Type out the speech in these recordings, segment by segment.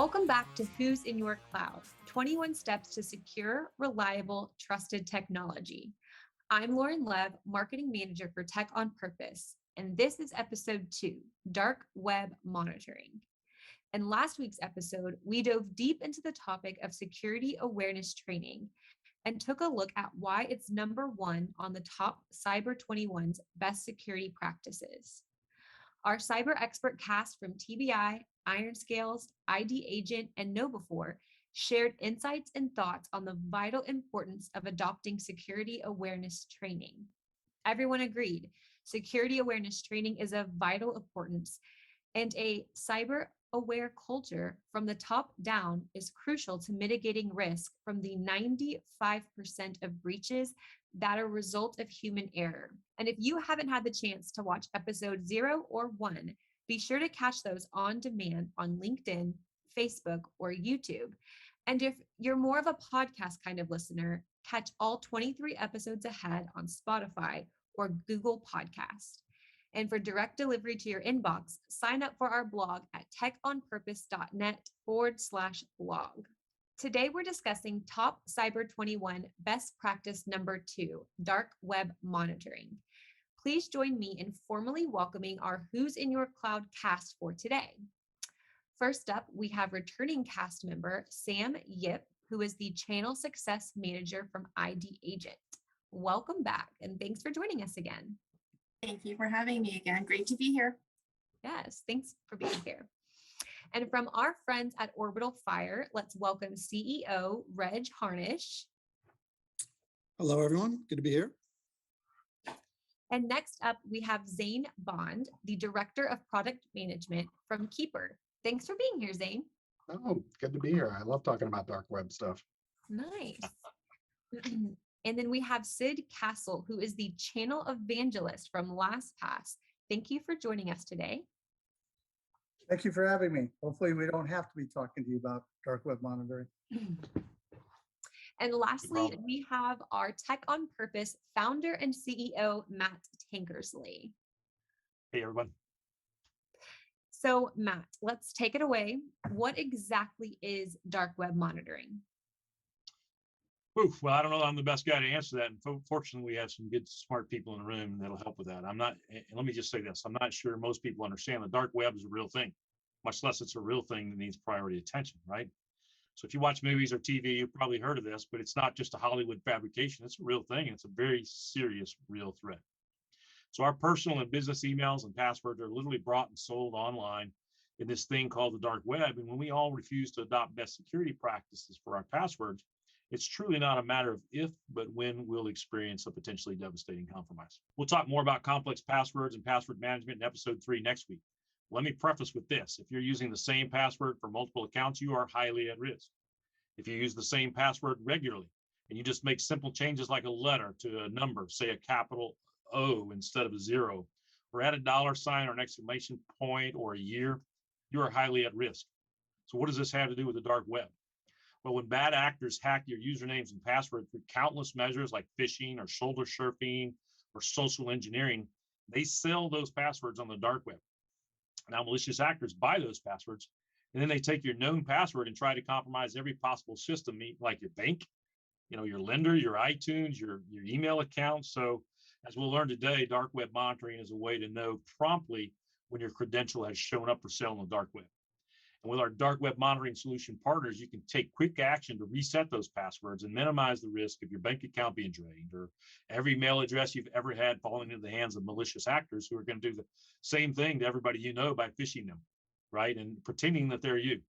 Welcome back to Who's in Your Cloud, 21 Steps to Secure, Reliable, Trusted Technology. I'm Lauren Lev, Marketing Manager for TechOnPurpose, and this is episode 2, Dark Web Monitoring. In last week's episode, we dove deep into the topic of security awareness training and took a look at why it's number 1 on the top Cyber 21's best security practices. Our cyber expert cast from TBI, Iron Scales, ID Agent, and KnowBe4 shared insights and thoughts on the vital importance of adopting security awareness training. Everyone agreed, security awareness training is of vital importance, and a cyber-aware culture from the top down is crucial to mitigating risk from the 95% of breaches that are a result of human error. And if you haven't had the chance to watch episode 0 or 1, be sure to catch those on demand on LinkedIn, Facebook, or YouTube. And if you're more of a podcast kind of listener, catch all 23 episodes ahead on Spotify or Google Podcast. And for direct delivery to your inbox, sign up for our blog at techonpurpose.net/blog. Today, we're discussing top Cyber 21 best practice number 2, dark web monitoring. Please join me in formally welcoming our Who's in Your Cloud cast for today. First up, we have returning cast member Sam Yip, who is the Channel Success Manager from ID Agent. Welcome back, and thanks for joining us again. Thank you for having me again. Great to be here. Yes, thanks for being here. And from our friends at Orbital Fire, let's welcome CEO Reg Harnish. Hello, everyone. Good to be here. And next up, we have Zane Bond, the Director of Product Management from Keeper. Thanks for being here, Zane. Oh, good to be here. I love talking about dark web stuff. Nice. And then we have Sid Castle, who is the Channel Evangelist from LastPass. Thank you for joining us today. Thank you for having me. Hopefully we don't have to be talking to you about dark web monitoring. And lastly, we have our TechOnPurpose founder and CEO, Matt Tankersley. Hey, everyone. So Matt, let's take it away. What exactly is dark web monitoring? Oof, well, I don't know. I'm the best guy to answer that. And fortunately, we have some good, smart people in the room that'll help with that. Let me just say this. I'm not sure most people understand the dark web is a real thing, much less it's a real thing that needs priority attention, right? So if you watch movies or TV, you've probably heard of this, but it's not just a Hollywood fabrication. It's a real thing. And it's a very serious, real threat. So our personal and business emails and passwords are literally bought and sold online in this thing called the dark web. And when we all refuse to adopt best security practices for our passwords, it's truly not a matter of if, but when we'll experience a potentially devastating compromise. We'll talk more about complex passwords and password management in episode 3 next week. Let me preface with this. If you're using the same password for multiple accounts, you are highly at risk. If you use the same password regularly and you just make simple changes like a letter to a number, say a capital O instead of a 0, or add a $sign or an exclamation point or a year, you are highly at risk. So what does this have to do with the dark web? Well, when bad actors hack your usernames and passwords through countless measures like phishing or shoulder surfing or social engineering, they sell those passwords on the dark web. Now, malicious actors buy those passwords, and then they take your known password and try to compromise every possible system, like your bank, your lender, your iTunes, your email account. So as we'll learn today, dark web monitoring is a way to know promptly when your credential has shown up for sale on the dark web. And with our dark web monitoring solution partners, you can take quick action to reset those passwords and minimize the risk of your bank account being drained or every mail address you've ever had falling into the hands of malicious actors who are going to do the same thing to everybody you know by phishing them, right? And pretending that they're you.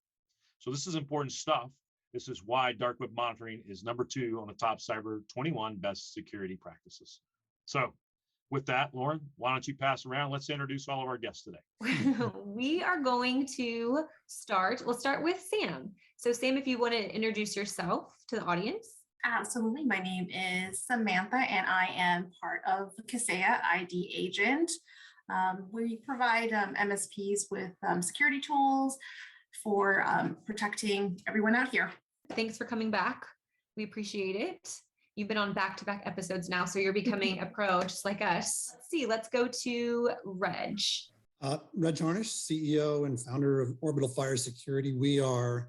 So this is important stuff. This is why dark web monitoring is number 2 on the top Cyber 21 best security practices. So with that, Lauren, why don't you pass around? Let's introduce all of our guests today. We are going to we'll start with Sam. So Sam, if you want to introduce yourself to the audience. Absolutely. My name is Samantha, and I am part of Kaseya ID Agent. We provide MSPs with security tools for protecting everyone out here. Thanks for coming back. We appreciate it. You've been on back-to-back episodes now, so you're becoming a pro just like us. Let's see, let's go to Reg. Reg Harnish, CEO and founder of Orbital Fire Security. We are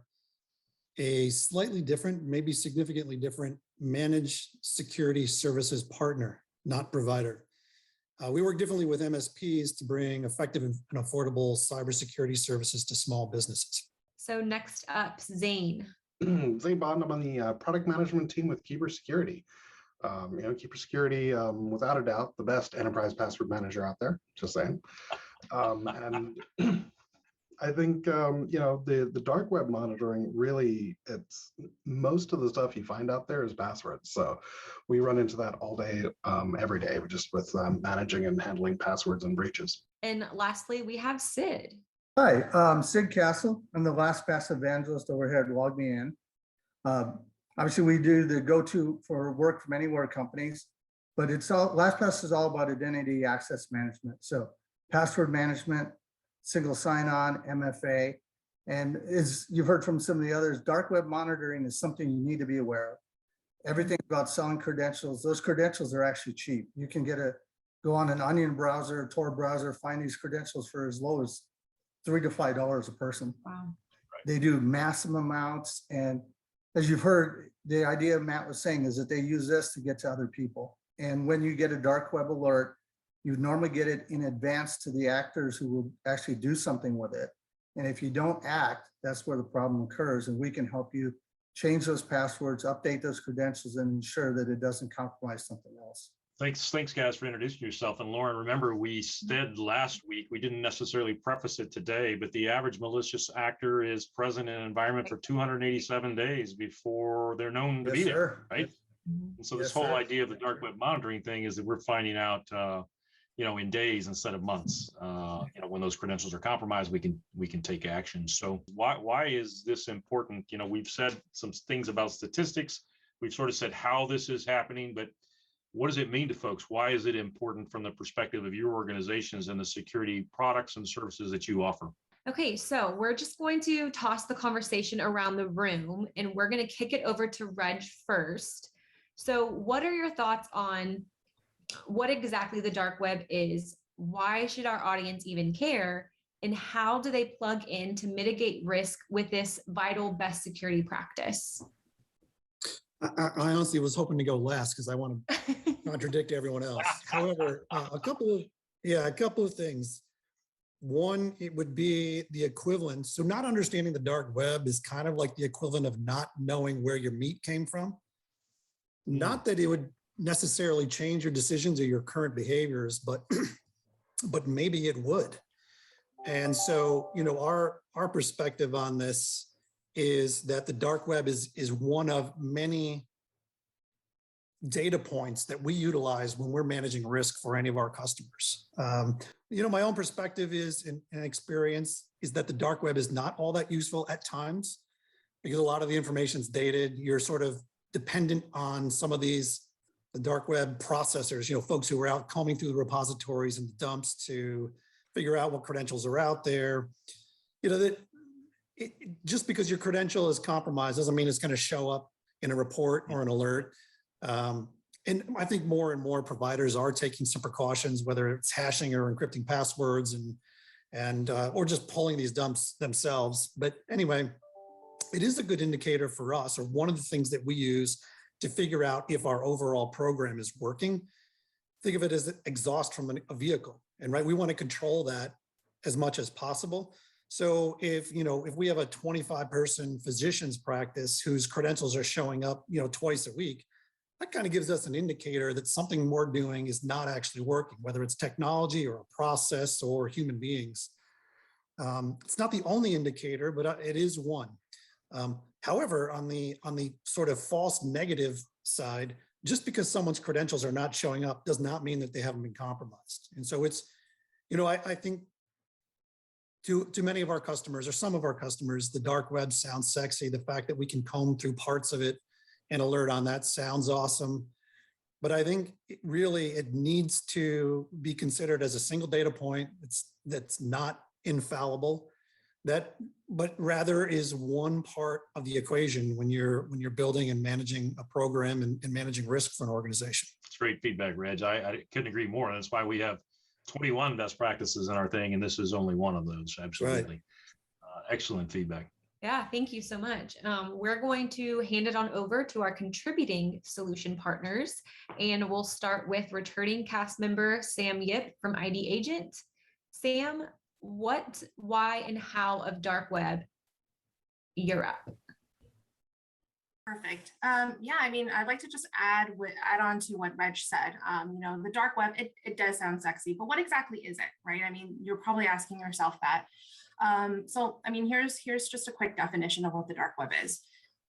a slightly different, maybe significantly different managed security services partner, not provider. We work differently with MSPs to bring effective and affordable cybersecurity services to small businesses. So next up, Zane. Zane Bond, I'm on the product management team with Keeper Security. Keeper Security, without a doubt, the best enterprise password manager out there, just saying. And I think, the dark web monitoring really, it's most of the stuff you find out there is passwords. So we run into that all day, every day, just with managing and handling passwords and breaches. And lastly, we have Sid. Hi, Sid Castle. I'm the LastPass evangelist over here at Log Me In. Obviously, we do the go-to for work from anywhere companies, but LastPass is all about identity access management. So password management, single sign-on, MFA, and as you've heard from some of the others, dark web monitoring is something you need to be aware of. Everything about selling credentials, those credentials are actually cheap. You can go on an Onion browser, Tor browser, find these credentials for as low as $3 to $5 a person. Wow. They do massive amounts, and as you've heard, the idea Matt was saying is that they use this to get to other people. And when you get a dark web alert, you normally get it in advance to the actors who will actually do something with it. And if you don't act, that's where the problem occurs. And we can help you change those passwords, update those credentials, and ensure that it doesn't compromise something else. Thanks guys for introducing yourself. And Lauren, remember we said last week, we didn't necessarily preface it today, but the average malicious actor is present in an environment for 287 days before they're known to be there, right? And so this whole idea of the dark web monitoring thing is that we're finding out, in days instead of months. When those credentials are compromised, we can take action. So why is this important? We've said some things about statistics. We've sort of said how this is happening, but what does it mean to folks? Why is it important from the perspective of your organizations and the security products and services that you offer? Okay, so we're just going to toss the conversation around the room and we're going to kick it over to Reg first. So what are your thoughts on what exactly the dark web is? Why should our audience even care? And how do they plug in to mitigate risk with this vital best security practice? I honestly was hoping to go last because I want to contradict everyone else. However, a couple of things. One, it would be the equivalent. So not understanding the dark web is kind of like the equivalent of not knowing where your meat came from. Not that it would necessarily change your decisions or your current behaviors, but maybe it would. And so, our perspective on this is that the dark web is one of many data points that we utilize when we're managing risk for any of our customers. My own perspective is, and experience, is that the dark web is not all that useful at times because a lot of the information is dated. You're sort of dependent on some of the dark web processors, folks who are out combing through the repositories and the dumps to figure out what credentials are out there. Just because your credential is compromised doesn't mean it's going to show up in a report or an alert. And I think more and more providers are taking some precautions, whether it's hashing or encrypting passwords and or just pulling these dumps themselves. But anyway, it is a good indicator for us, or one of the things that we use to figure out if our overall program is working. Think of it as exhaust from a vehicle, and we want to control that as much as possible. So if we have a 25-person physician's practice whose credentials are showing up, twice a week, that kind of gives us an indicator that something we're doing is not actually working, whether it's technology or a process or human beings. It's not the only indicator, but it is one. However, on the sort of false negative side, just because someone's credentials are not showing up does not mean that they haven't been compromised. And so it's, I think to many of our customers or some of our customers, the dark web sounds sexy. The fact that we can comb through parts of it and alert on that sounds awesome. But I think it needs to be considered as a single data point that's not infallible, but rather is one part of the equation when you're building and managing a program and managing risk for an organization. It's great feedback, Reg. I couldn't agree more. That's why we have 21 best practices in our thing, and this is only one of those. Absolutely. Excellent feedback. Yeah, thank you so much. We're going to hand it on over to our contributing solution partners, and we'll start with returning cast member Sam Yip from ID Agent. Sam, what, why, and how of dark web? You're up. Perfect. Yeah, I mean, I'd like to just add on to what Reg said. The dark web, it does sound sexy, but what exactly is it, right? I mean, you're probably asking yourself that. So, I mean, here's just a quick definition of what the dark web is.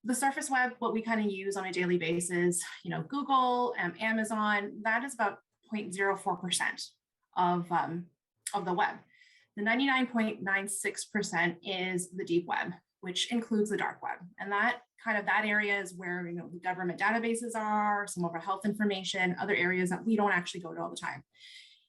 The surface web, what we kind of use on a daily basis, Google, Amazon, that is about 0.04% of the web. The 99.96% is the deep web, which includes the dark web. And that area is where, the government databases are, some of our health information, other areas that we don't actually go to all the time.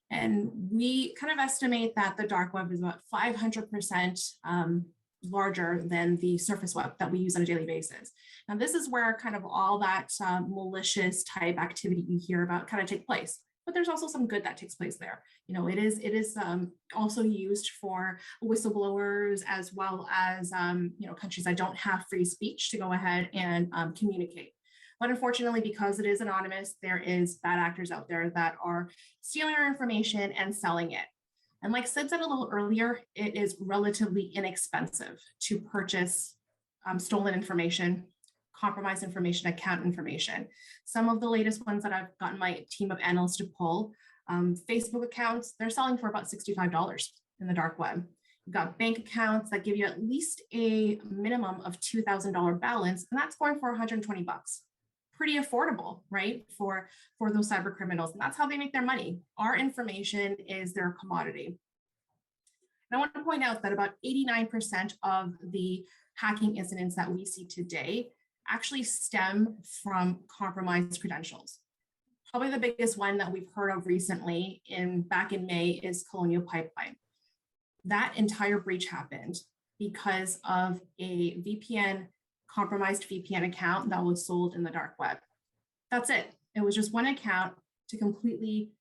And we kind of estimate that the dark web is about 500% larger than the surface web that we use on a daily basis. Now, this is where kind of all that malicious type activity you hear about kind of take place. But there's also some good that takes place there. It is also used for whistleblowers, as well as countries that don't have free speech to go ahead and communicate. But unfortunately, because it is anonymous, there is bad actors out there that are stealing our information and selling it. And like Sid said a little earlier, it is relatively inexpensive to purchase stolen information, compromised information, account information. Some of the latest ones that I've gotten my team of analysts to pull, Facebook accounts, they're selling for about $65 in the dark web. You've got bank accounts that give you at least a minimum of $2,000 balance, and that's going for 120 bucks. Pretty affordable, right? For those cyber criminals. And that's how they make their money. Our information is their commodity. And I want to point out that about 89% of the hacking incidents that we see today actually stem from compromised credentials. Probably the biggest one that we've heard of recently back in May is Colonial Pipeline. That entire breach happened because of a compromised VPN account that was sold in the dark web. That's it. It was just one account to completely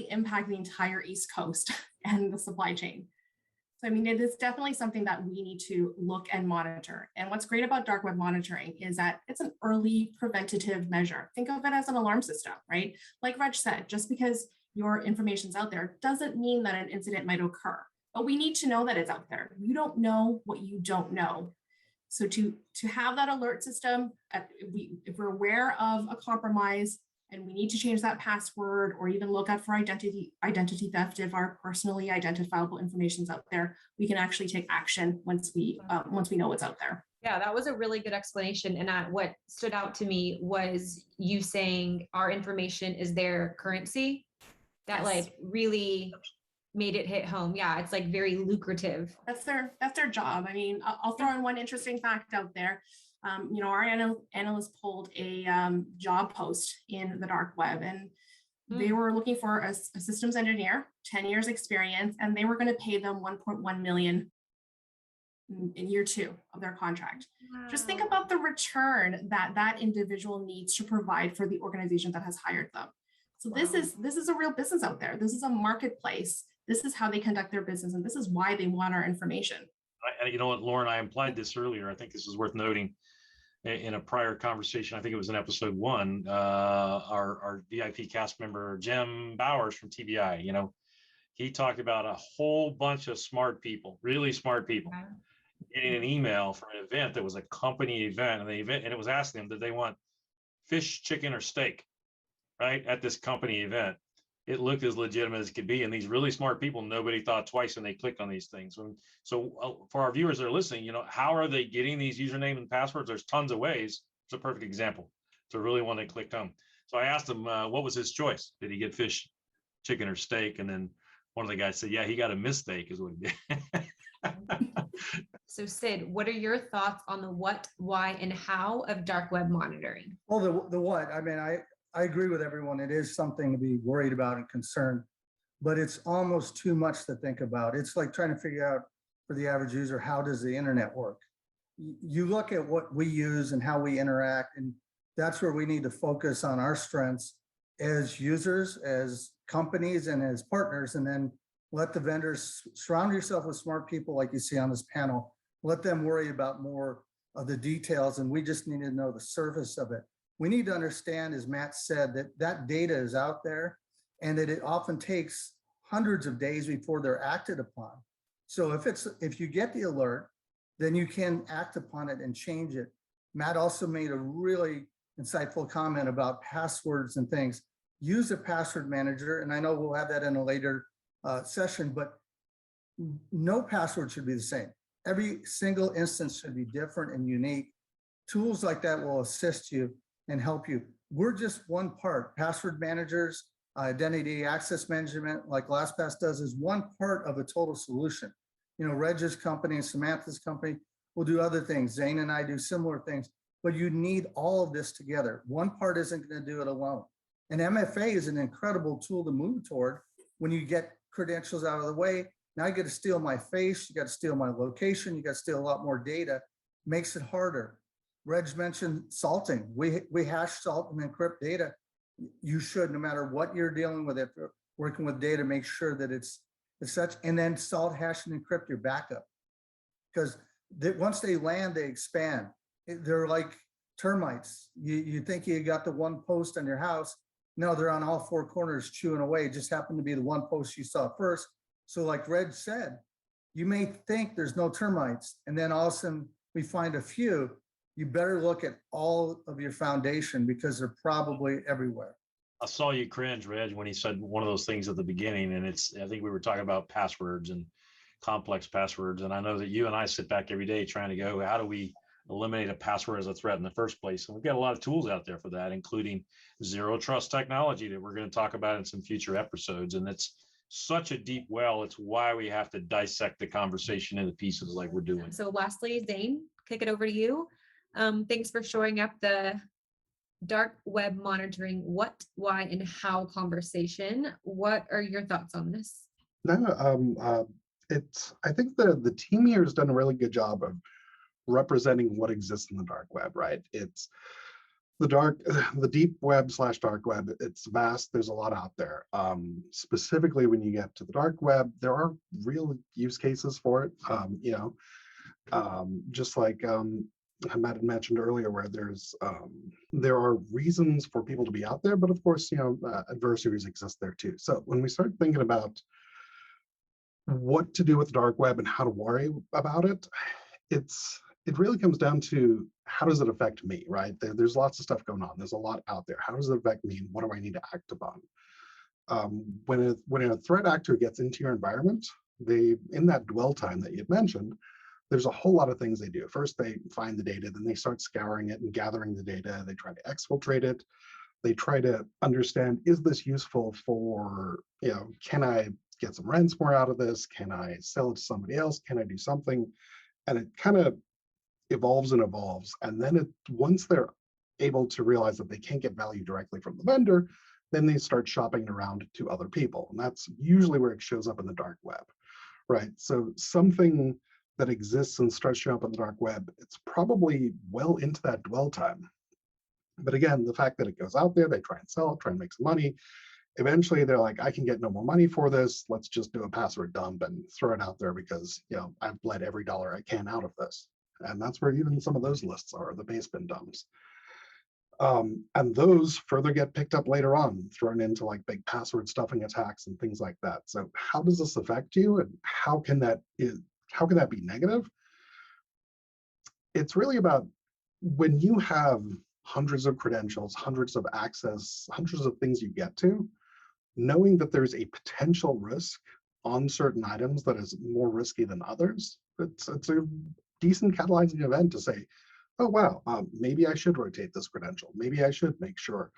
impact the entire East Coast and the supply chain. So, I mean, it is definitely something that we need to look and monitor. And what's great about dark web monitoring is that it's an early preventative measure. Think of it as an alarm system, right? Like Reg said, just because your information's out there doesn't mean that an incident might occur. But we need to know that it's out there. You don't know what you don't know. So to have that alert system, if we're aware of a compromise and we need to change that password or even look out for identity theft, if our personally identifiable information is out there, we can actually take action once we know what's out there. Yeah, that was a really good explanation. And what stood out to me was you saying our information is their currency. That Yes. Really made it hit home. Yeah, it's very lucrative. That's their job. I mean, I'll throw in one interesting fact out there. Our analysts pulled a job post in the dark web, and they were looking for a systems engineer, 10 years experience, and they were going to pay them 1.1 million in year 2 of their contract. Wow. Just think about the return that individual needs to provide for the organization that has hired them. So wow. This is a real business out there. This is a marketplace. This is how they conduct their business, and this is why they want our information. You know what, Lauren, I implied this earlier. I think this is worth noting. In a prior conversation, I think it was in episode 1, our VIP cast member, Jim Bowers from TBI, he talked about a whole bunch of smart people, really smart people, getting an email from an event that was a company event, and it was asking them, did they want fish, chicken, or steak, right, at this company event. It looked as legitimate as it could be. And these really smart people, nobody thought twice when they clicked on these things. So for our viewers that are listening, how are they getting these username and passwords? There's tons of ways. It's a perfect example. So really one they clicked on. So I asked him, what was his choice? Did he get fish, chicken, or steak? And then one of the guys said, yeah, he got a mistake is what he did. So Sid, what are your thoughts on the what, why, and how of dark web monitoring? Well, the what, I mean, I agree with everyone. It is something to be worried about and concerned, but it's almost too much to think about. It's like trying to figure out for the average user, how does the internet work? You look at what we use and how we interact, and that's where we need to focus on our strengths as users, as companies and as partners, and then let the vendors surround yourself with smart people like you see on this panel. Let them worry about more of the details, and we just need to know the surface of it. We need to understand, as Matt said, that that data is out there and that it often takes hundreds of days before they're acted upon. So if you get the alert, then you can act upon it and change it. Matt also made a really insightful comment about passwords and things. Use a password manager, and I know we'll have that in a later session, but no password should be the same. Every single instance should be different and unique. Tools like that will assist you and help you. We're just one part. Password managers, identity access management, like LastPass does, is one part of a total solution. You know, Reg's company and Samantha's company will do other things. Zane and I do similar things, but you need all of this together. One part isn't going to do it alone. And MFA is an incredible tool to move toward when you get credentials out of the way. Now you got to steal my face, you got to steal my location, you got to steal a lot more data. Makes it harder. Reg mentioned salting. We hash, salt, and encrypt data. You should, no matter what you're dealing with, if you're working with data, make sure that it's such, and then salt, hash, and encrypt your backup. Because once they land, they expand. They're like termites. You think you got the one post on your house. No, they're on all four corners chewing away. It just happened to be the one post you saw first. So like Reg said, you may think there's no termites, and then all of a sudden we find a few. You better look at all of your foundation because they're probably everywhere. I saw you cringe, Reg, when he said one of those things at the beginning, and I think we were talking about passwords and complex passwords. And I know that you and I sit back every day trying to go, how do we eliminate a password as a threat in the first place? And we've got a lot of tools out there for that, including zero trust technology that we're going to talk about in some future episodes. And it's such a deep well. It's why we have to dissect the conversation into pieces like we're doing. So lastly, Zane, kick it over to you. Thanks for showing up the dark web monitoring what, why, and how conversation. What are your thoughts on this? No, I think the team here has done a really good job of representing what exists in the dark web, right? It's the deep web / dark web. It's vast. There's a lot out there. Specifically, when you get to the dark web, there are real use cases for it. Just like Matt had mentioned earlier, where there are reasons for people to be out there, but of course, adversaries exist there too. So when we start thinking about what to do with the dark web and how to worry about it, it really comes down to how does it affect me, right? There's lots of stuff going on. There's a lot out there. How does it affect me? And what do I need to act upon? When a threat actor gets into your environment, in that dwell time that you'd mentioned, there's a whole lot of things they do. First, they find the data, then they start scouring it and gathering the data. They try to exfiltrate it. They try to understand, is this useful for, can I get some ransomware out of this? Can I sell it to somebody else? Can I do something? And it kind of evolves and evolves. And then once they're able to realize that they can't get value directly from the vendor, then they start shopping around to other people. And that's usually where it shows up in the dark web, right? So something that exists and starts showing up on the dark web, it's probably well into that dwell time. But again, the fact that it goes out there, they try and sell it, try and make some money. Eventually they're like, I can get no more money for this. Let's just do a password dump and throw it out there because, I've bled every dollar I can out of this. And that's where even some of those lists are, the base bin dumps. And those further get picked up later on, thrown into like big password stuffing attacks and things like that. So how does this affect you, and how can that be negative? It's really about when you have hundreds of credentials, hundreds of access, hundreds of things you get to, knowing that there's a potential risk on certain items that is more risky than others, it's a decent catalyzing event to say, oh, wow, maybe I should rotate this credential. Maybe I should make sure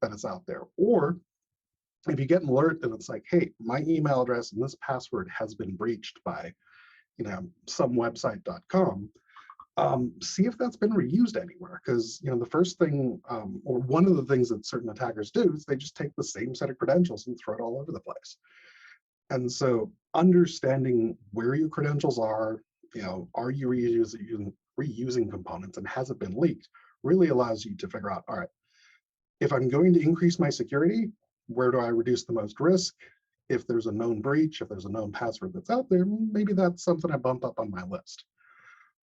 that it's out there. Or if you get an alert and it's like, hey, my email address and this password has been breached by, somewebsite.com, see if that's been reused anywhere. Because, the first thing, or one of the things that certain attackers do is they just take the same set of credentials and throw it all over the place. And so understanding where your credentials are you reusing components and has it been leaked, really allows you to figure out, all right, if I'm going to increase my security, where do I reduce the most risk? If there's a known breach, if there's a known password that's out there, maybe that's something I bump up on my list.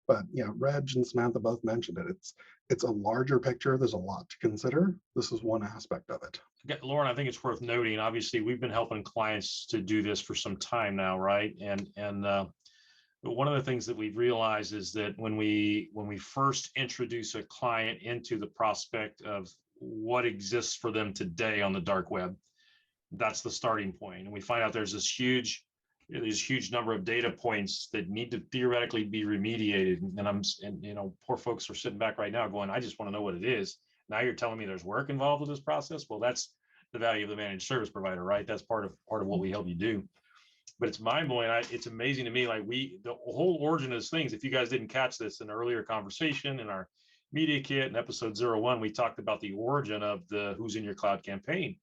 But yeah, Reg and Samantha both mentioned it. It's a larger picture. There's a lot to consider. This is one aspect of it. Okay, Lauren, I think it's worth noting, obviously, we've been helping clients to do this for some time now, right? But one of the things that we've realized is that when we first introduce a client into the prospect of what exists for them today on the dark web, that's the starting point. And we find out there's this huge number of data points that need to theoretically be remediated. And poor folks are sitting back right now going, I just want to know what it is. Now you're telling me there's work involved with this process. Well, that's the value of the managed service provider, right? That's part of what we help you do. But it's mind blowing. It's amazing to me. Like the whole origin of these things, if you guys didn't catch this in an earlier conversation in our media kit in episode 01, we talked about the origin of the Who's in Your Cloud campaign.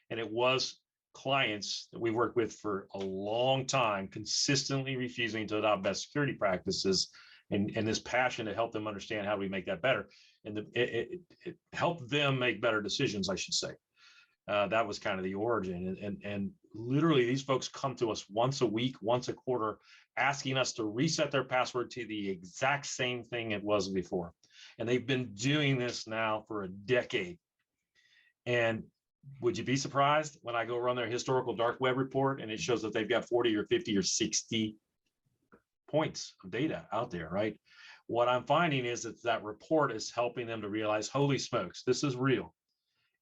And it was clients that we worked with for a long time, consistently refusing to adopt best security practices, and this passion to help them understand how do we make that better. And it helped them make better decisions, I should say. That was kind of the origin. And literally these folks come to us once a week, once a quarter, asking us to reset their password to the exact same thing it was before. And they've been doing this now for a decade. And would you be surprised when I go run their historical dark web report and it shows that they've got 40 or 50 or 60 points of data out there, right? What I'm finding is that report is helping them to realize, holy smokes, this is real.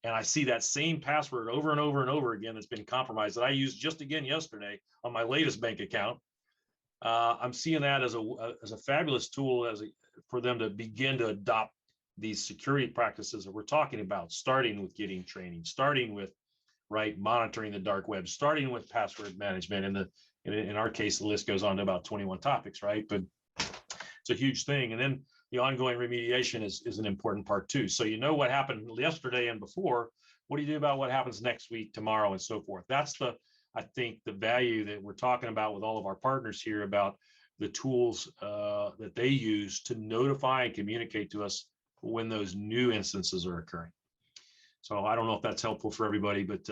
And I see that same password over and over and over again that's been compromised that I used just again yesterday on my latest bank account. I'm seeing that as a fabulous tool for them to begin to adopt these security practices that we're talking about, starting with getting training, starting with monitoring the dark web, starting with password management. And in our case, the list goes on to about 21 topics, right? But it's a huge thing. And then the ongoing remediation is an important part too. So you know what happened yesterday and before. What do you do about what happens next week, tomorrow, and so forth? That's I think the value that we're talking about with all of our partners here about the tools that they use to notify and communicate to us when those new instances are occurring. So I don't know if that's helpful for everybody, but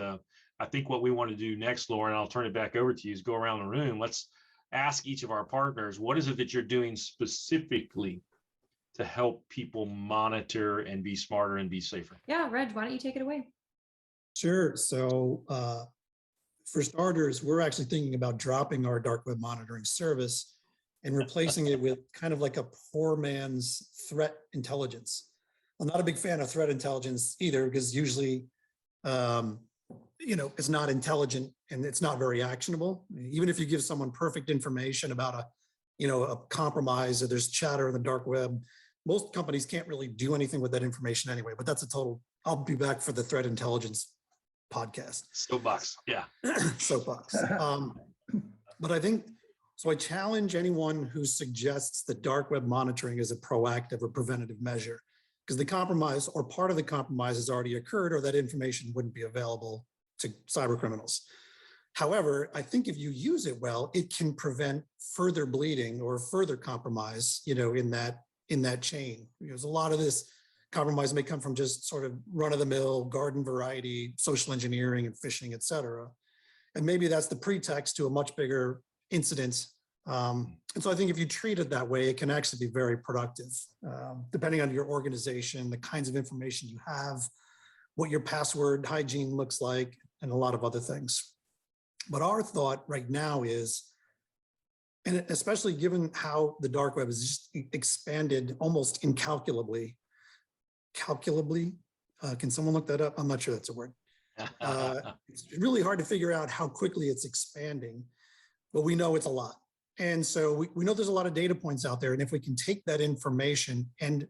I think what we want to do next, Lauren, I'll turn it back over to you, is go around the room. Let's ask each of our partners, what is it that you're doing specifically to help people monitor and be smarter and be safer? Yeah, Reg, why don't you take it away? Sure. So for starters, we're actually thinking about dropping our dark web monitoring service and replacing it with kind of like a poor man's threat intelligence. I'm not a big fan of threat intelligence either, because usually, it's not intelligent and it's not very actionable. Even if you give someone perfect information about a compromise or there's chatter in the dark web, most companies can't really do anything with that information anyway. But that's I'll be back for the threat intelligence podcast. Soapbox, yeah. Soapbox. But I think, so I challenge anyone who suggests that dark web monitoring is a proactive or preventative measure, because the compromise or part of the compromise has already occurred, or that information wouldn't be available to cyber criminals. However, I think if you use it well, it can prevent further bleeding or further compromise, in that chain. Because a lot of this compromise may come from just sort of run-of-the-mill garden variety social engineering and phishing, et cetera. And maybe that's the pretext to a much bigger incident. And so I think if you treat it that way, it can actually be very productive, depending on your organization, the kinds of information you have, what your password hygiene looks like, and a lot of other things. But our thought right now is, and especially given how the dark web has just expanded almost incalculably, can someone look that up? I'm not sure that's a word. It's really hard to figure out how quickly it's expanding, but we know it's a lot. And so we know there's a lot of data points out there. And if we can take that information and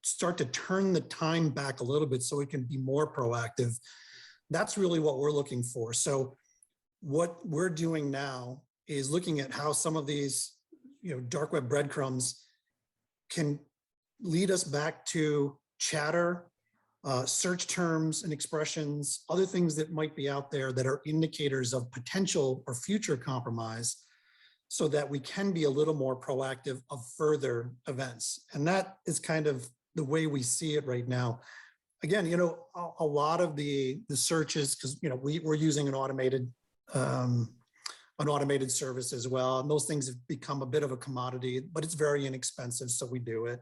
start to turn the time back a little bit so it can be more proactive, that's really what we're looking for. So what we're doing now is looking at how some of these, dark web breadcrumbs can lead us back to chatter, search terms and expressions, other things that might be out there that are indicators of potential or future compromise, so that we can be a little more proactive of further events. And that is kind of the way we see it right now. again, a lot of the searches, because we're using an automated service as well, and those things have become a bit of a commodity, but it's very inexpensive, so we do it.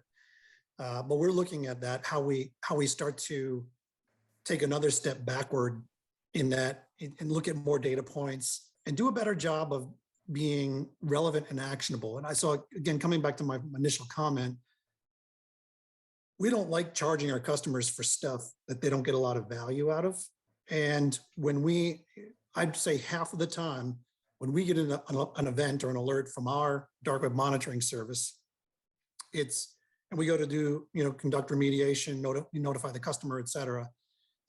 But we're looking at that, how we start to take another step backward in that and look at more data points and do a better job of being relevant and actionable. And I saw, again, coming back to my initial comment, we don't like charging our customers for stuff that they don't get a lot of value out of. And I'd say half of the time, when we get an event or an alert from our dark web monitoring service, and we go to conduct remediation, notify the customer, et cetera.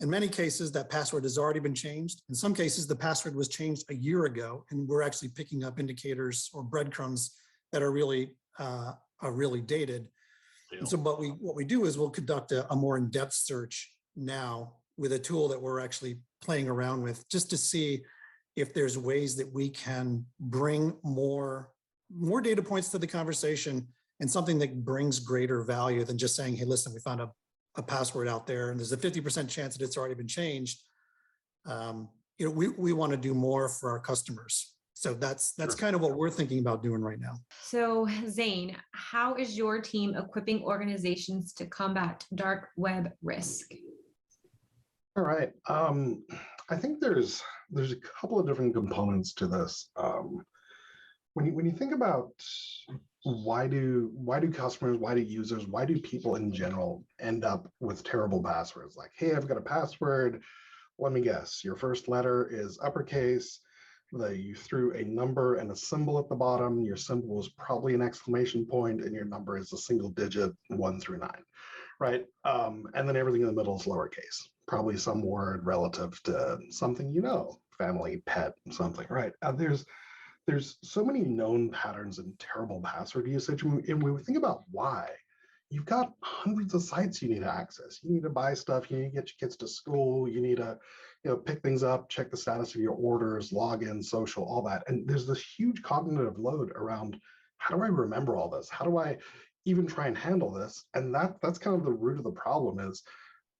In many cases, that password has already been changed. In some cases, the password was changed a year ago, and we're actually picking up indicators or breadcrumbs that are really dated. Yeah. And so what we do is we'll conduct a more in-depth search now with a tool that we're actually playing around with, just to see if there's ways that we can bring more data points to the conversation, and something that brings greater value than just saying, hey, listen, we found a password out there and there's a 50% chance that it's already been changed. We want to do more for our customers. So that's Sure. kind of what we're thinking about doing right now. So, Zane, how is your team equipping organizations to combat dark web risk? All right. I think there's a couple of different components to this. When you think about why do customers, why do users, why do people in general end up with terrible passwords? Like, hey, I've got a password. Let me guess. Your first letter is uppercase. You threw a number and a symbol at the bottom. Your symbol was probably an exclamation point, and your number is a single digit 1 through 9, right? And then everything in the middle is lowercase. Probably some word relative to something family, pet, something, right? There's so many known patterns and terrible password usage. And when we think about why, you've got hundreds of sites you need to access. You need to buy stuff. You need to get your kids to school. You need to, pick things up, check the status of your orders, log in, social, all that. And there's this huge cognitive load around, how do I remember all this? How do I even try and handle this? And that's kind of the root of the problem is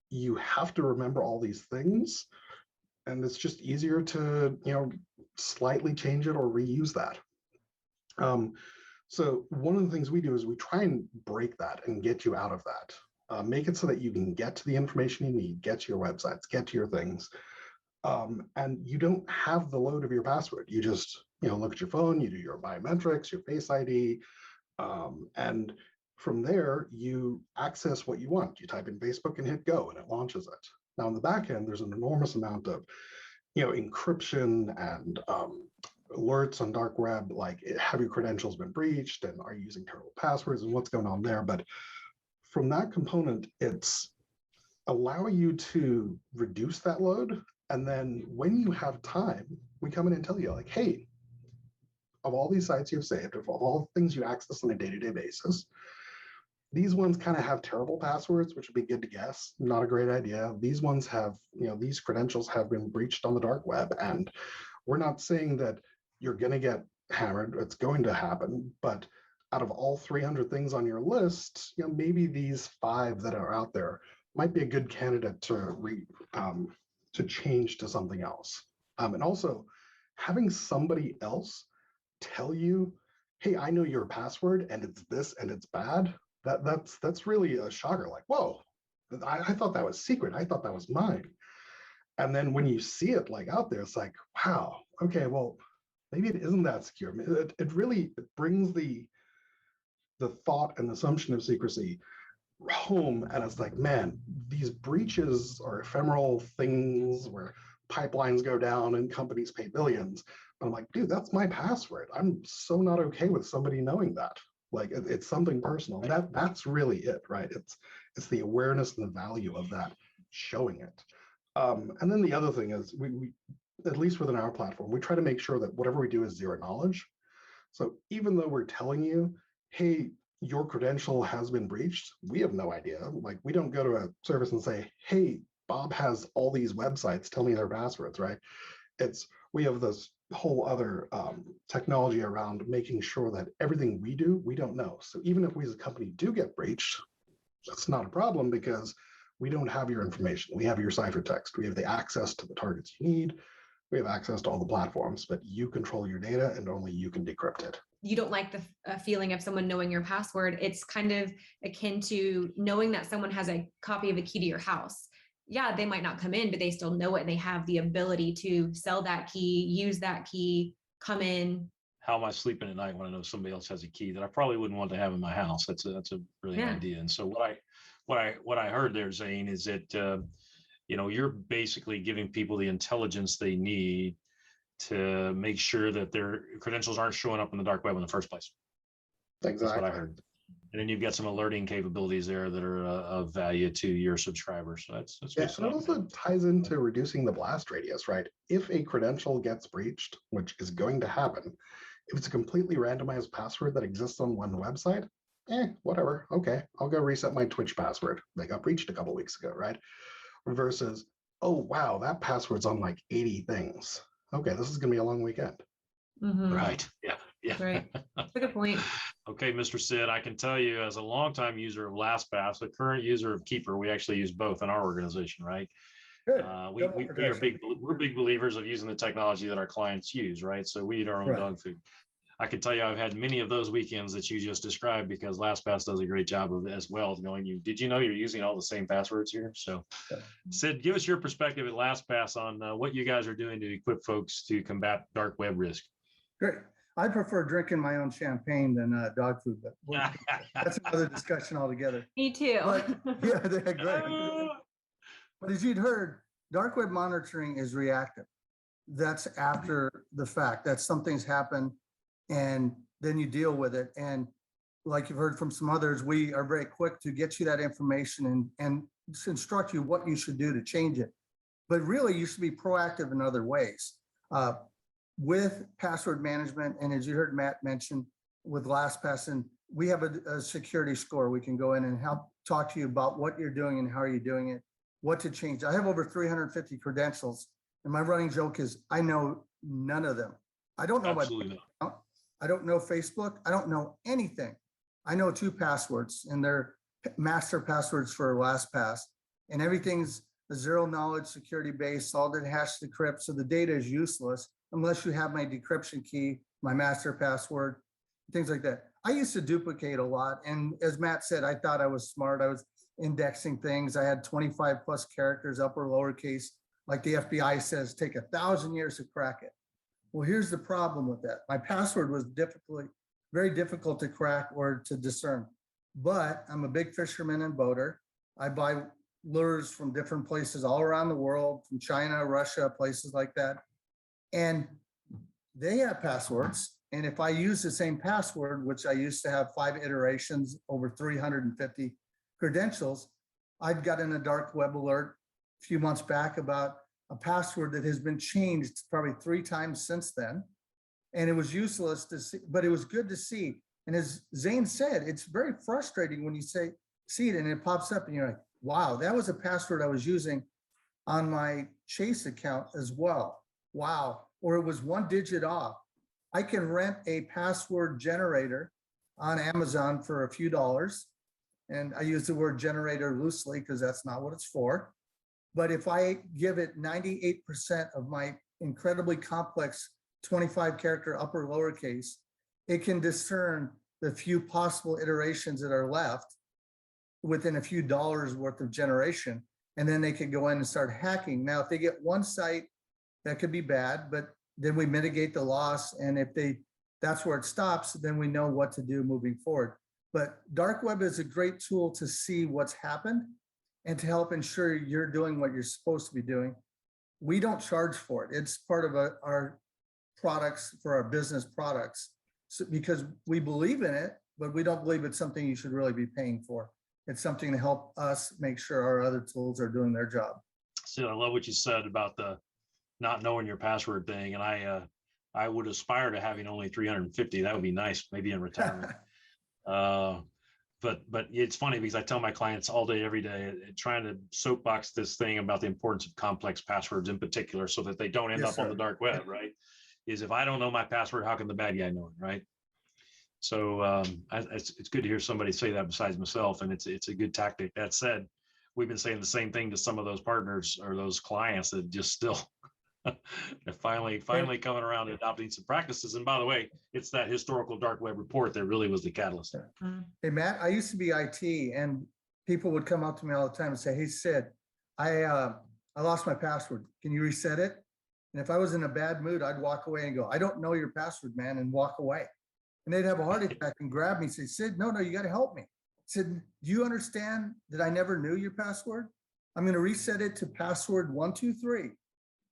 you have to remember all these things. And it's just easier to, slightly change it or reuse that. So one of the things we do is we try and break that and get you out of that. Make it so that you can get to the information you need, get to your websites, get to your things. And you don't have the load of your password. You just, look at your phone, you do your biometrics, your Face ID, and from there, you access what you want. You type in Facebook and hit go, and it launches it. Now, on the back end, there's an enormous amount of, encryption and alerts on dark web, like have your credentials been breached, and are you using terrible passwords, and what's going on there. But from that component, it's allow you to reduce that load. And then when you have time, we come in and tell you, like, hey, of all these sites you've saved, of all the things you access on a day-to-day basis, these ones kind of have terrible passwords, which would be good to guess. Not a great idea. These ones have, these credentials have been breached on the dark web. And we're not saying that you're going to get hammered. It's going to happen. But out of all 300 things on your list, maybe these 5 that are out there might be a good candidate to change to something else. And also having somebody else tell you, hey, I know your password and it's this and it's bad. That's really a shocker. Like, whoa, I thought that was secret. I thought that was mine. And then when you see it like out there, it's like, wow, okay, well, maybe it isn't that secure. I mean, it really brings the thought and assumption of secrecy home. And it's like, man, these breaches are ephemeral things where pipelines go down and companies pay billions. But I'm like, dude, that's my password. I'm so not okay with somebody knowing that. Like it's something personal. That's really it, right? It's the awareness and the value of that showing it. And then the other thing is we at least within our platform, we try to make sure that whatever we do is zero knowledge. So even though we're telling you, hey, your credential has been breached, we have no idea. Like we don't go to a service and say, hey, Bob has all these websites, tell me their passwords, right? We have this whole other technology around making sure that everything we do, we don't know. So even if we as a company do get breached, that's not a problem because We don't have your information. We have your ciphertext. We have the access to the targets you need. We have access to all the platforms, but you control your data and only you can decrypt it. You don't like the feeling of someone knowing your password. It's kind of akin to knowing that someone has a copy of a key to your house. Yeah, they might not come in, but they still know it and they have the ability to sell that key, use that key, come in. How am I sleeping at night when I know somebody else has a key that I probably wouldn't want to have in my house? That's a brilliant Yeah. idea. And so what I heard there, Zane, is that you're basically giving people the intelligence they need to make sure that their credentials aren't showing up in the dark web in the first place. That's what I heard. And then you've got some alerting capabilities there that are of value to your subscribers. So that's Yeah, good and it stuff, also man. ties into reducing the blast radius, right? If a credential gets breached, which is going to happen, if it's a completely randomized password that exists on one website, whatever. Okay, I'll go reset my Twitch password. They got breached a couple weeks ago, right? Versus, oh wow, that password's on like 80 things. Okay, this is gonna be a long weekend. Mhm. Right. Yeah. Yeah. Right. That's a good point. Okay, Mr. Sid, I can tell you as a longtime user of LastPass, a current user of Keeper, we actually use both in our organization, right? Good. We Double are protection. we're big believers of using the technology that our clients use, right? So we eat our own Right. dog food. I can tell you I've had many of those weekends that you just described because LastPass does a great job of it as well. Going, did you know you're using all the same passwords here? So, Yeah. Sid, give us your perspective at LastPass on what you guys are doing to equip folks to combat dark web risk. Great. I prefer drinking my own champagne than dog food, but that's another discussion altogether. Me too. But yeah, they're great. But as you'd heard, dark web monitoring is reactive. That's after the fact. That's something's happened and then you deal with it. And like you've heard from some others, we are very quick to get you that information and instruct you what you should do to change it. But really, you should be proactive in other ways. With password management, and as you heard Matt mention with LastPass, and we have a security score. We can go in and help talk to you about what you're doing and how are you doing it, what to change. I have over 350 credentials, and my running joke is I know none of them. I don't know Absolutely not. my account. I don't know Facebook. I don't know anything. I know 2 passwords, and they're master passwords for LastPass, and everything's a zero knowledge security base, solid hash decrypt. So the data is useless unless you have my decryption key, my master password, things like that. I used to duplicate a lot. And as Matt said, I thought I was smart. I was indexing things. I had 25 plus characters, upper, lowercase, like the FBI says, take 1,000 years to crack it. Well, here's the problem with that. My password was very difficult to crack or to discern. But I'm a big fisherman and boater. I buy lures from different places all around the world, from China, Russia, places like that. And they have passwords. And if I use the same password, which I used to have 5 iterations over 350 credentials, I've gotten a dark web alert a few months back about a password that has been changed probably 3 times since then. And it was useless to see, but it was good to see. And as Zane said, it's very frustrating when you see it and it pops up and you're like, wow, that was a password I was using on my Chase account as well. Wow. Or it was 1 digit off. I can rent a password generator on Amazon for a few dollars. And I use the word generator loosely because that's not what it's for. But if I give it 98% of my incredibly complex 25 character upper lowercase, it can discern the few possible iterations that are left within a few dollars worth of generation. And then they could go in and start hacking. Now, if they get one site, that could be bad, but then we mitigate the loss. And if that's where it stops, then we know what to do moving forward. But dark web is a great tool to see what's happened and to help ensure you're doing what you're supposed to be doing. We don't charge for it. It's part of our products for our business products because we believe in it, but we don't believe it's something you should really be paying for. It's something to help us make sure our other tools are doing their job. Sid, I love what you said about the not knowing your password thing. And I would aspire to having only 350. That would be nice, maybe in retirement. But it's funny because I tell my clients all day, every day, trying to soapbox this thing about the importance of complex passwords in particular, so that they don't end up on the dark web, right? Is if I don't know my password, how can the bad guy know it, right? So it's good to hear somebody say that besides myself, and it's a good tactic. That said, we've been saying the same thing to some of those partners or those clients that just still they're finally coming around to adopting some practices. And by the way, it's that historical dark web report that really was the catalyst. Hey, Matt, I used to be IT, and people would come up to me all the time and say, "Hey, Sid, I lost my password. Can you reset it?" And if I was in a bad mood, I'd walk away and go, "I don't know your password, man," and walk away. And they'd have a heart attack and grab me and say, "Sid, no, you got to help me." I said, "Do you understand that I never knew your password? I'm going to reset it to password 123,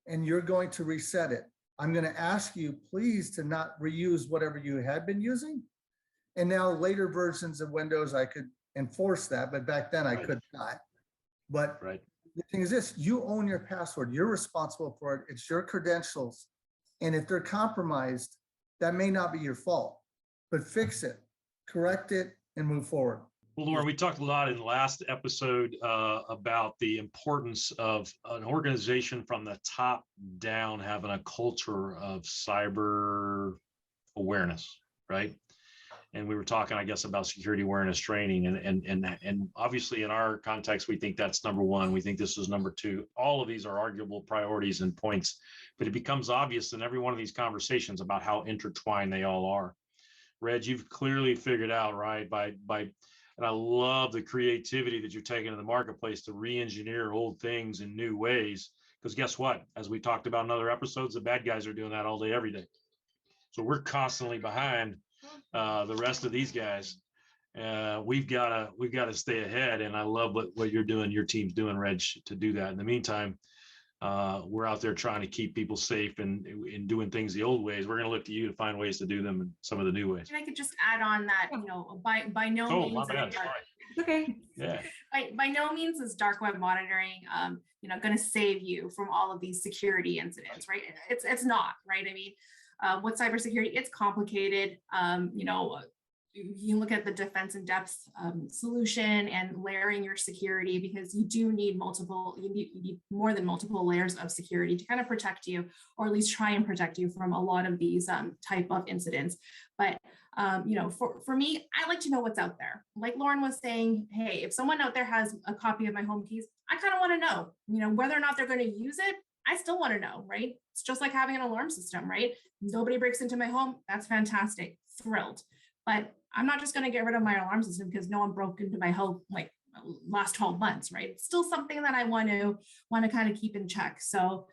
and you're going to reset it. I'm going to ask you, please, to not reuse whatever you had been using." And now later versions of Windows, I could enforce that, but back then I could not. But the thing is this, you own your password. You're responsible for it. It's your credentials. And if they're compromised, that may not be your fault, but fix it, correct it, and move forward. Well, Lauren, we talked a lot in the last episode about the importance of an organization from the top down having a culture of cyber awareness, right? And we were talking, I guess, about security awareness training, and obviously in our context, we think that's number one. We think this is number two. All of these are arguable priorities and points, but it becomes obvious in every one of these conversations about how intertwined they all are. Reg, you've clearly figured out, right, and I love the creativity that you're taking in the marketplace to re-engineer old things in new ways. Because guess what? As we talked about in other episodes, the bad guys are doing that all day, every day. So we're constantly behind the rest of these guys. We've got to stay ahead. And I love what you're doing, your team's doing, Reg, to do that. In the meantime, we're out there trying to keep people safe and in doing things the old ways. We're going to look to you to find ways to do them in some of the new ways. And I could just add on that, by no means. My bad. Sorry. Okay. Yeah. By no means is dark web monitoring, going to save you from all of these security incidents, right? It's not, right? I mean, with cybersecurity, it's complicated. You look at the defense in depth solution and layering your security, because you do need you need more than multiple layers of security to kind of protect you, or at least try and protect you from a lot of these type of incidents. But for me, I like to know what's out there. Like Lauren was saying, hey, if someone out there has a copy of my home keys, I kind of want to know, whether or not they're going to use it. I still want to know, right? It's just like having an alarm system, right? Nobody breaks into my home. That's fantastic. Thrilled. But I'm not just going to get rid of my alarm system because no one broke into my home like last 12 months, right? It's still something that I want to kind of keep in check. So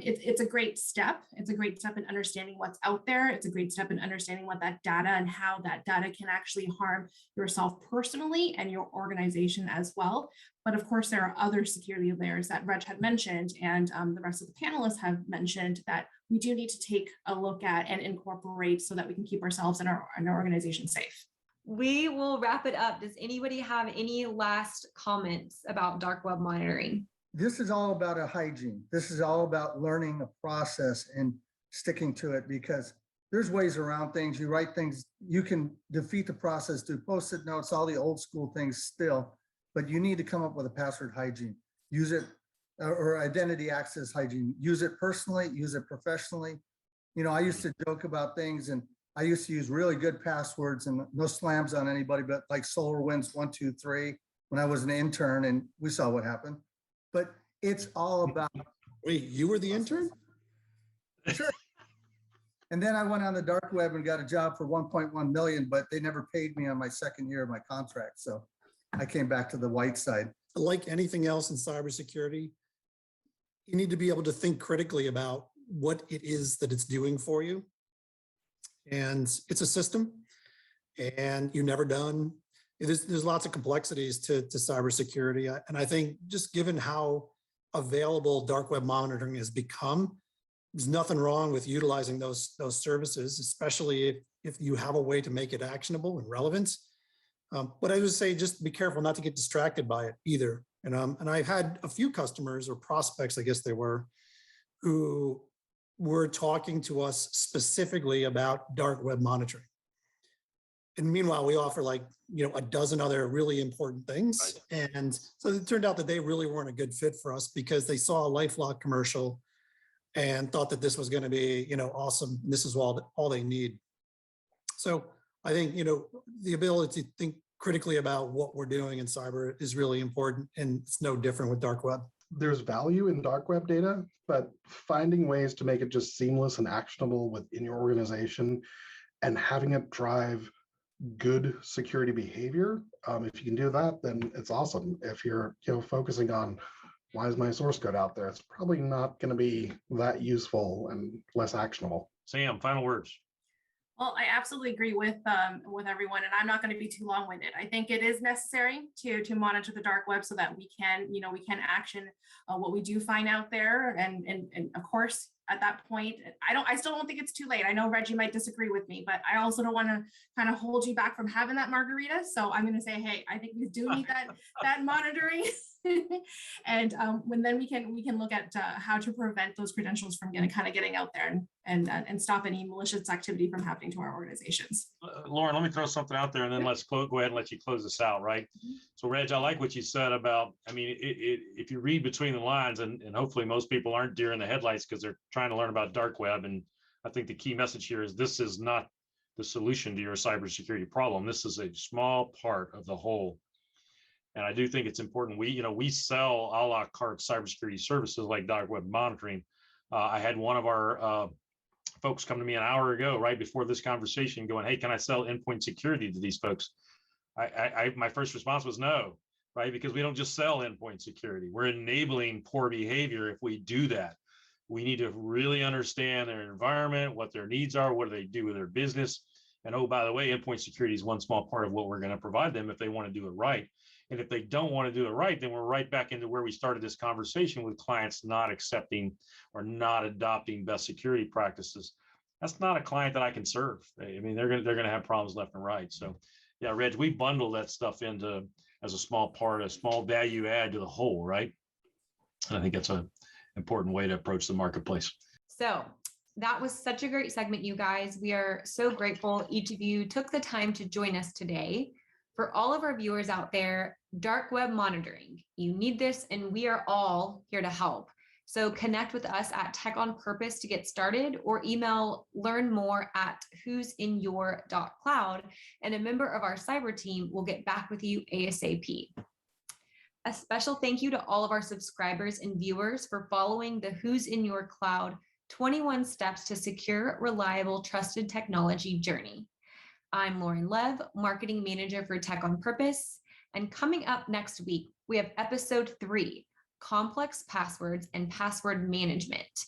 it's a great step. It's a great step in understanding what's out there. It's a great step in understanding what that data and how that data can actually harm yourself personally and your organization as well. But of course, there are other security layers that Reg had mentioned, and the rest of the panelists have mentioned that we do need to take a look at and incorporate so that we can keep ourselves and our organization safe. We will wrap it up. Does anybody have any last comments about dark web monitoring? This is all about a hygiene. This is all about learning a process and sticking to it, because there's ways around things. You write things, you can defeat the process through Post-it notes, all the old school things still, but you need to come up with a password hygiene. Use it, or identity access hygiene. Use it personally, use it professionally. I used to joke about things, and I used to use really good passwords and no slams on anybody, but like SolarWinds 123 when I was an intern, and we saw what happened. But it's all about. Wait, you were the intern? Sure. And then I went on the dark web and got a job for 1.1 million, but they never paid me on my second year of my contract. So I came back to the white side. Like anything else in cybersecurity, you need to be able to think critically about what it is that it's doing for you. And it's a system, and you're never done. There's lots of complexities to cybersecurity. And I think just given how available dark web monitoring has become, there's nothing wrong with utilizing those services, especially if you have a way to make it actionable and relevant. But I would say just be careful not to get distracted by it either. And I've had a few customers or prospects, I guess they were, who were talking to us specifically about dark web monitoring. And meanwhile, we offer a dozen other really important things. Right. And so it turned out that they really weren't a good fit for us because they saw a LifeLock commercial and thought that this was going to be, awesome. This is all they need. So I think, the ability to think critically about what we're doing in cyber is really important, and it's no different with dark web. There's value in dark web data, but finding ways to make it just seamless and actionable within your organization and having it drive good security behavior. If you can do that, then it's awesome. If you're focusing on why is my source code out there, it's probably not going to be that useful and less actionable. Sam, final words. Well, I absolutely agree with everyone, and I'm not going to be too long-winded. I think it is necessary to monitor the dark web so that we can action what we do find out there, and of course at that point, I still don't think it's too late. I know Reggie might disagree with me, but I also don't want to kind of hold you back from having that margarita. So I'm going to say, hey, I think we do need that monitoring. And then we can look at how to prevent those credentials from getting out there and stop any malicious activity from happening to our organizations. Lauren, let me throw something out there and then let's go ahead and let you close this out, right? So Reg, I like what you said about, I mean, if you read between the lines, and hopefully most people aren't deer in the headlights because they're trying to learn about dark web. And I think the key message here is this is not the solution to your cybersecurity problem. This is a small part of the whole. And I do think it's important. We sell a la carte cybersecurity services like dark web monitoring. I had one of our folks come to me an hour ago, right before this conversation, going, "Hey, can I sell endpoint security to these folks?" My first response was no, right? Because we don't just sell endpoint security. We're enabling poor behavior if we do that. We need to really understand their environment, what their needs are, what do they do with their business. And oh, by the way, endpoint security is one small part of what we're going to provide them if they want to do it right. And if they don't want to do it right, then we're right back into where we started this conversation with clients not accepting or not adopting best security practices. That's not a client that I can serve. I mean, they're going to have problems left and right. So yeah, Reg, we bundle that stuff into as a small part, a small value add to the whole, right? And I think that's an important way to approach the marketplace. So that was such a great segment, you guys. We are so grateful each of you took the time to join us today. For all of our viewers out there, dark web monitoring, you need this, and we are all here to help. So connect with us at TechOnPurpose to get started, or email learn more at who'sinyour.cloud, and a member of our cyber team will get back with you ASAP. A special thank you to all of our subscribers and viewers for following the Who's in Your Cloud 21 Steps to Secure, Reliable, Trusted Technology journey. I'm Lauren Lev, Marketing Manager for TechOnPurpose, and coming up next week, we have episode 3, Complex Passwords and Password Management.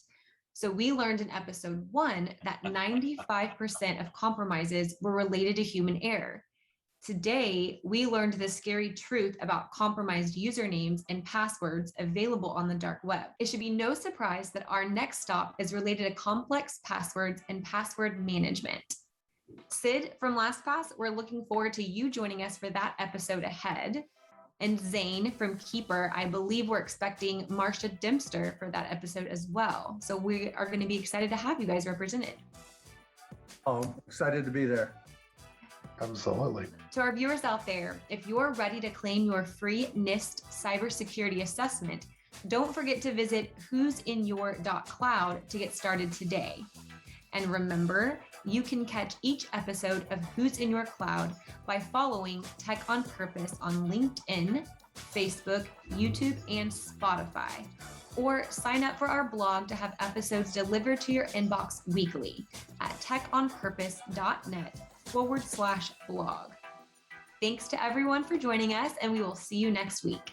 So we learned in episode 1 that 95% of compromises were related to human error. Today, we learned the scary truth about compromised usernames and passwords available on the dark web. It should be no surprise that our next stop is related to complex passwords and password management. Sid from LastPass, we're looking forward to you joining us for that episode ahead. And Zane from Keeper, I believe we're expecting Marcia Dempster for that episode as well. So we are going to be excited to have you guys represented. Oh, excited to be there. Absolutely. To our viewers out there, if you're ready to claim your free NIST cybersecurity assessment, don't forget to visit who'sinyour.cloud to get started today. And remember, you can catch each episode of Who's in Your Cloud by following Tech on Purpose on LinkedIn, Facebook, YouTube, and Spotify. Or sign up for our blog to have episodes delivered to your inbox weekly at techonpurpose.net/blog. Thanks to everyone for joining us, and we will see you next week.